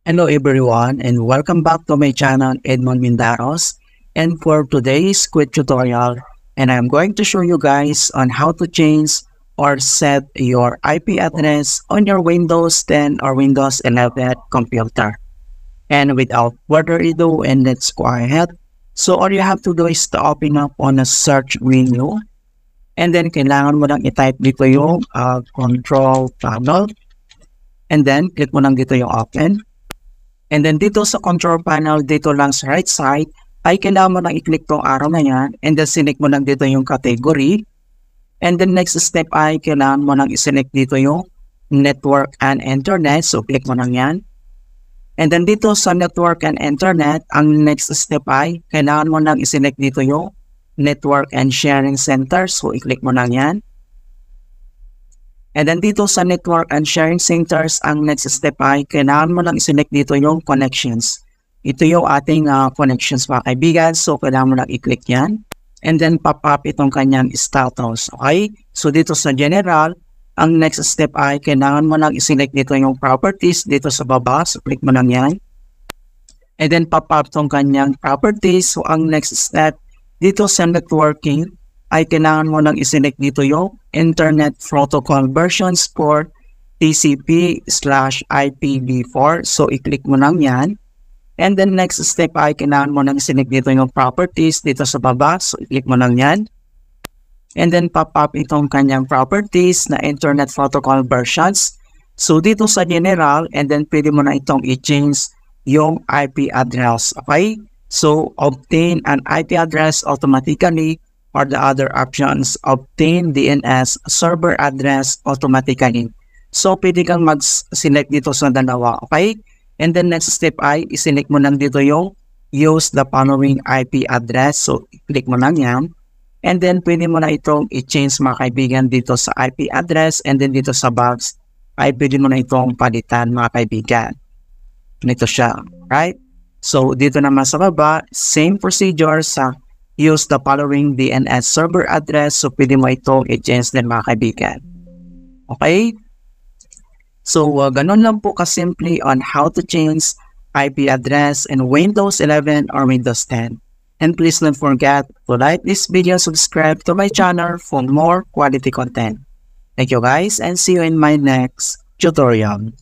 Hello everyone and welcome back to my channel Edmond Mindaros, and for today's quick tutorial, and I'm going to show you guys on how to change or set your IP address on your Windows 10 or Windows 11 computer. And without further ado, and let's go ahead. So all you have to do is to open up on a search menu, and then kailangan mo lang i-type dito yung control panel, and then click mo lang dito yung open. And then dito sa control panel, dito lang sa right side, ay kailangan mo lang i-click tong arrow na yan. And then select mo lang dito yung category. And then next step ay kailangan mo lang i-select dito yung network and internet. So click mo lang yan. And then dito sa network and internet, ang next step ay kailangan mo lang i-select dito yung network and sharing center. So i-click mo lang yan. And then dito sa network and sharing centers, ang next step ay kailangan mo lang i-select dito yung connections. Ito yung ating connections mga kaibigan. So kailangan mo lang i-click yan. And then pop up itong kanyang status. Okay? So dito sa general, ang next step ay kailangan mo lang i-select dito yung properties dito sa baba. So click mo lang yan. And then pop up itong kanyang properties. So ang next step dito sa networking, ay kailangan mo lang i-select dito yung Internet Protocol versions for TCP/IPv4. So, i-click mo lang yan. And then next step ay kailangan mo lang i-select dito yung properties dito sa baba. So, i-click mo lang yan. And then pop up itong kanyang properties na Internet Protocol versions. So, dito sa general, and then pwede mo na itong i-change yung IP address. Okay? So, obtain an IP address automatically, or the other options, obtain DNS server address automatically. So, pwede kang mag-select dito sa dalawa, okay? And then next step ay, i-select mo lang dito yung use the following IP address. So, click mo lang yan. And then, pwede mo na itong i-change mga kaibigan dito sa IP address. And then dito sa box, ay pwede mo na itong palitan mga kaibigan. Ito siya, right? So, dito naman sa baba, same procedure sa use the following DNS server address. So, pwede mo itong i-change din mga kaibigan. Okay? So, ganun lang po kasimple on how to change IP address in Windows 11 or Windows 10. And please don't forget to like this video, subscribe to my channel for more quality content. Thank you guys, and see you in my next tutorial.